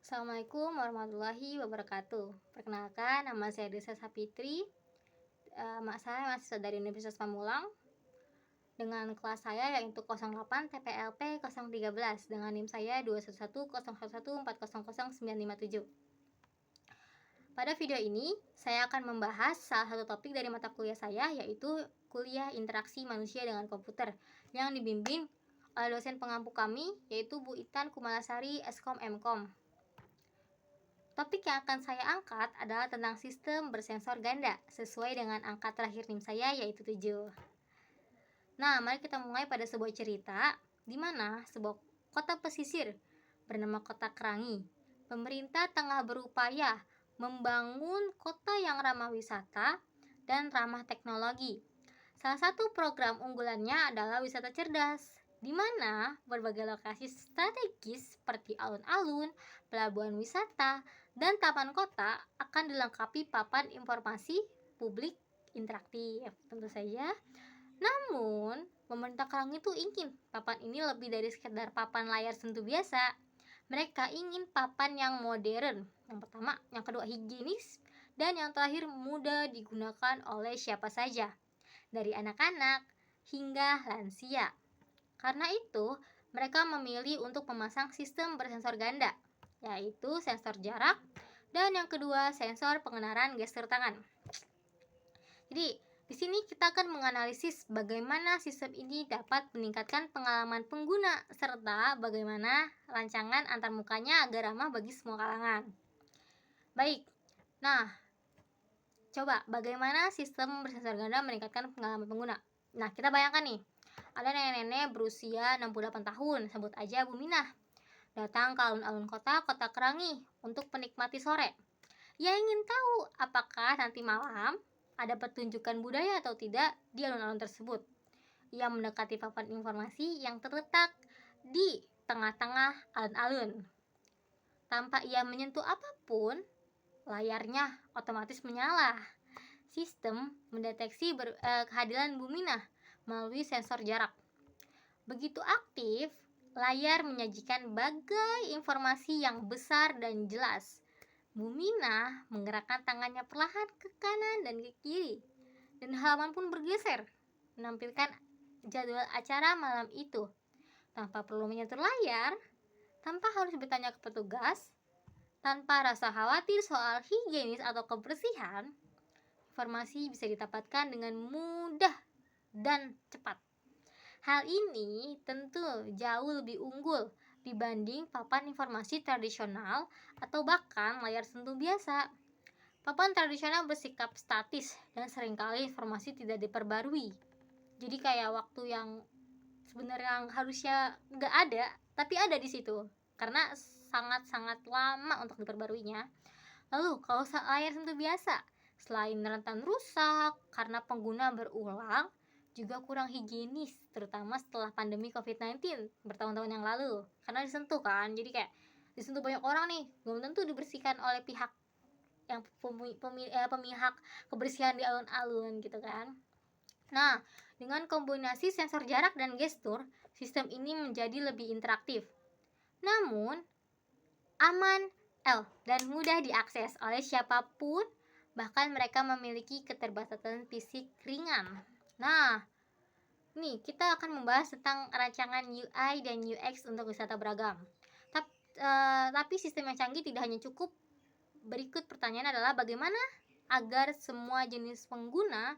Assalamualaikum warahmatullahi wabarakatuh. Perkenalkan, nama saya Desa Sapitri. Saya mahasiswa dari Universitas Pamulang dengan kelas saya yaitu 08 TPLP 013 dengan NIM saya 2110114009557. Pada video ini, saya akan membahas salah satu topik dari mata kuliah saya yaitu kuliah interaksi manusia dengan komputer yang dibimbing oleh dosen pengampu kami yaitu Bu Itan Kumalasari Eskom Mkom. Topik yang akan saya angkat adalah tentang sistem bersensor ganda sesuai dengan angka terakhir NIM saya yaitu 7. Nah, mari kita mulai pada sebuah cerita di mana sebuah kota pesisir bernama Kota Kerangi. Pemerintah tengah berupaya membangun kota yang ramah wisata dan ramah teknologi. Salah satu program unggulannya adalah wisata cerdas, di mana berbagai lokasi strategis seperti alun-alun, pelabuhan wisata, dan taman kota akan dilengkapi papan informasi publik interaktif tentu saja. Namun, pemerintah Kerangi itu ingin papan ini lebih dari sekedar papan layar sentuh biasa. Mereka ingin papan yang modern, yang pertama, yang kedua higienis, dan yang terakhir mudah digunakan oleh siapa saja, dari anak-anak hingga lansia. Karena itu, mereka memilih untuk memasang sistem bersensor ganda, yaitu sensor jarak, dan yang kedua sensor pengenalan gestur tangan. Jadi, di sini kita akan menganalisis bagaimana sistem ini dapat meningkatkan pengalaman pengguna serta bagaimana rancangan antarmukanya agar ramah bagi semua kalangan. Baik, nah coba bagaimana sistem bersensor ganda meningkatkan pengalaman pengguna. Nah, kita bayangkan nih, ada nenek-nenek berusia 68 tahun, sebut aja Bu Minah, datang ke alun-alun kota Kerangi untuk menikmati sore. Ia ingin tahu apakah nanti malam ada pertunjukan budaya atau tidak di alun-alun tersebut. Ia mendekati papan informasi yang terletak di tengah-tengah alun-alun. Tanpa ia menyentuh apapun, layarnya otomatis menyala. Sistem mendeteksi kehadiran Bu Minah melalui sensor jarak. Begitu aktif, layar menyajikan bagai informasi yang besar dan jelas. Bu Minah menggerakkan tangannya perlahan ke kanan dan ke kiri, dan halaman pun bergeser, menampilkan jadwal acara malam itu. Tanpa perlu menyentuh layar, tanpa harus bertanya ke petugas, tanpa rasa khawatir soal higienis atau kebersihan, informasi bisa didapatkan dengan mudah dan cepat. Hal ini tentu jauh lebih unggul dibanding papan informasi tradisional atau bahkan layar sentuh biasa. Papan tradisional bersikap statis dan seringkali informasi tidak diperbarui. Jadi kayak waktu yang sebenarnya harusnya nggak ada, tapi ada di situ karena sangat-sangat lama untuk diperbaruinya. Lalu kalau layar sentuh biasa, selain rentan rusak karena pengguna berulang, juga kurang higienis, terutama setelah pandemi COVID-19 bertahun-tahun yang lalu. Karena disentuh kan, jadi kayak disentuh banyak orang nih, belum tentu dibersihkan oleh pihak yang pemihak kebersihan di alun-alun gitu kan. Nah, dengan kombinasi sensor jarak dan gestur, sistem ini menjadi lebih interaktif. Namun, aman, dan mudah diakses oleh siapapun, bahkan mereka memiliki keterbatasan fisik ringan. Nah, nih kita akan membahas tentang rancangan UI dan UX untuk wisata beragam. Tapi sistem yang canggih tidak hanya cukup. Berikut pertanyaan adalah bagaimana agar semua jenis pengguna,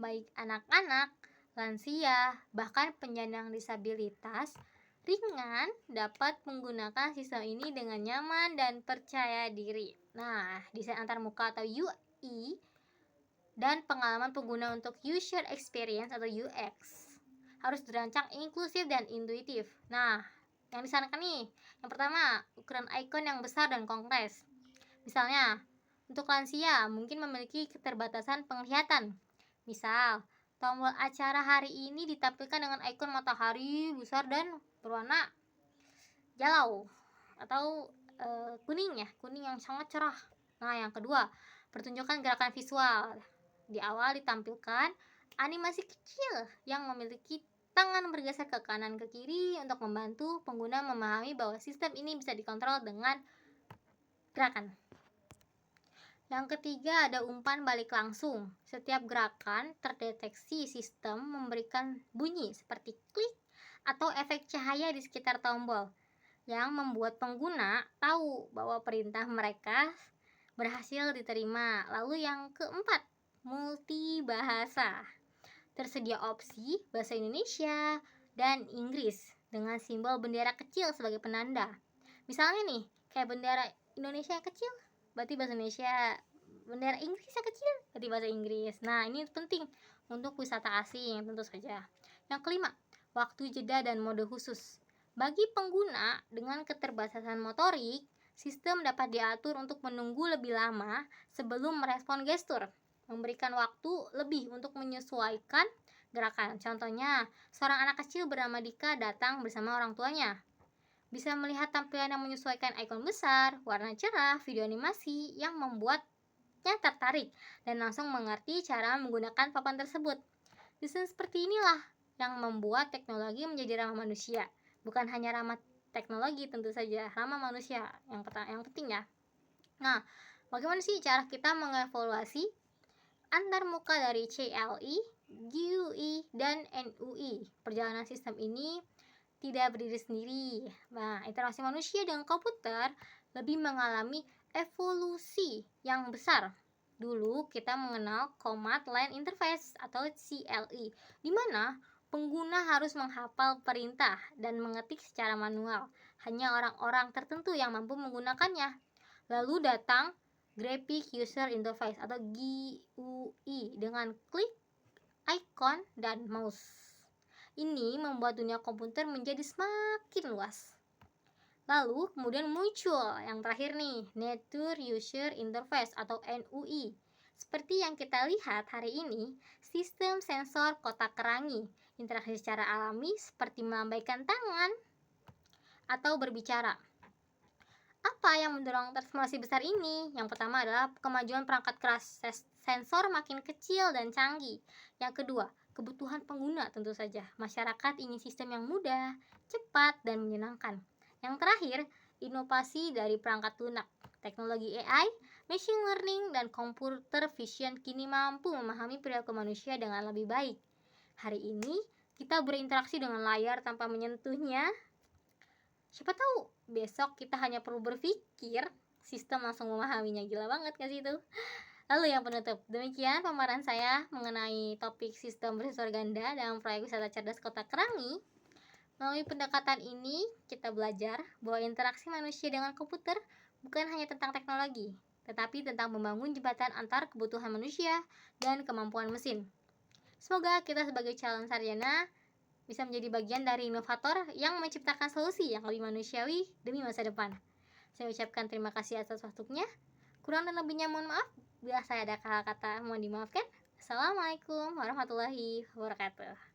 baik anak-anak, lansia, bahkan penyandang disabilitas ringan dapat menggunakan sistem ini dengan nyaman dan percaya diri. Nah, desain antarmuka atau UI dan pengalaman pengguna untuk user experience atau UX harus dirancang inklusif dan intuitif. Nah, yang disarankan nih, yang pertama, ukuran icon yang besar dan konkret. Misalnya, untuk lansia mungkin memiliki keterbatasan penglihatan. Misal, tombol acara hari ini ditampilkan dengan ikon matahari besar dan berwarna jalau atau kuning yang sangat cerah. Nah, yang kedua, pertunjukan gerakan visual. Di awal ditampilkan animasi kecil yang memiliki tangan bergeser ke kanan ke kiri untuk membantu pengguna memahami bahwa sistem ini bisa dikontrol dengan gerakan. Yang ketiga ada umpan balik langsung. Setiap gerakan terdeteksi sistem memberikan bunyi seperti klik atau efek cahaya di sekitar tombol yang membuat pengguna tahu bahwa perintah mereka berhasil diterima. Lalu yang keempat, multibahasa. Tersedia opsi bahasa Indonesia dan Inggris dengan simbol bendera kecil sebagai penanda. Misalnya nih, kayak bendera Indonesia yang kecil, berarti bahasa Indonesia. Bendera Inggris yang kecil, berarti bahasa Inggris. Nah, ini penting untuk wisata asing tentu saja. Yang kelima, waktu jeda dan mode khusus. Bagi pengguna dengan keterbatasan motorik, sistem dapat diatur untuk menunggu lebih lama sebelum merespon gestur, memberikan waktu lebih untuk menyesuaikan gerakan. Contohnya, seorang anak kecil bernama Dika datang bersama orang tuanya. Bisa melihat tampilan yang menyesuaikan ikon besar, warna cerah, video animasi yang membuatnya tertarik dan langsung mengerti cara menggunakan papan tersebut. Desain seperti inilah yang membuat teknologi menjadi ramah manusia. Bukan hanya ramah teknologi, tentu saja ramah manusia yang penting ya. Nah, bagaimana sih cara kita mengevaluasi antar muka dari CLI, GUI, dan NUI? Perjalanan sistem ini tidak berdiri sendiri. Nah, interaksi manusia dengan komputer lebih mengalami evolusi yang besar. Dulu kita mengenal Command Line Interface atau CLI, di mana pengguna harus menghafal perintah dan mengetik secara manual. Hanya orang-orang tertentu yang mampu menggunakannya. Lalu datang Graphic User Interface atau GUI dengan klik, icon, dan mouse. Ini membuat dunia komputer menjadi semakin luas. Lalu kemudian muncul yang terakhir nih, Nature User Interface atau NUI. Seperti yang kita lihat hari ini, sistem sensor kotak kerangi, interaksi secara alami seperti melambaikan tangan atau berbicara. Apa yang mendorong transformasi besar ini? Yang pertama adalah kemajuan perangkat keras, sensor makin kecil dan canggih. Yang kedua, kebutuhan pengguna tentu saja. Masyarakat ingin sistem yang mudah, cepat, dan menyenangkan. Yang terakhir, inovasi dari perangkat lunak. Teknologi AI, machine learning, dan computer vision kini mampu memahami perilaku manusia dengan lebih baik. Hari ini, kita berinteraksi dengan layar tanpa menyentuhnya. Siapa tahu besok kita hanya perlu berpikir, sistem langsung memahaminya. Gila banget gak sih itu? Lalu yang penutup, demikian pemaparan saya mengenai topik sistem bersensor ganda dalam proyek wisata cerdas kota Kerangi. Melalui pendekatan ini, kita belajar bahwa interaksi manusia dengan komputer bukan hanya tentang teknologi, tetapi tentang membangun jembatan antar kebutuhan manusia dan kemampuan mesin. Semoga kita sebagai calon sarjana bisa menjadi bagian dari inovator yang menciptakan solusi yang lebih manusiawi demi masa depan. Saya ucapkan terima kasih atas waktunya. Kurang dan lebihnya mohon maaf. Bila saya ada kata-kata mohon dimaafkan. Assalamualaikum warahmatullahi wabarakatuh.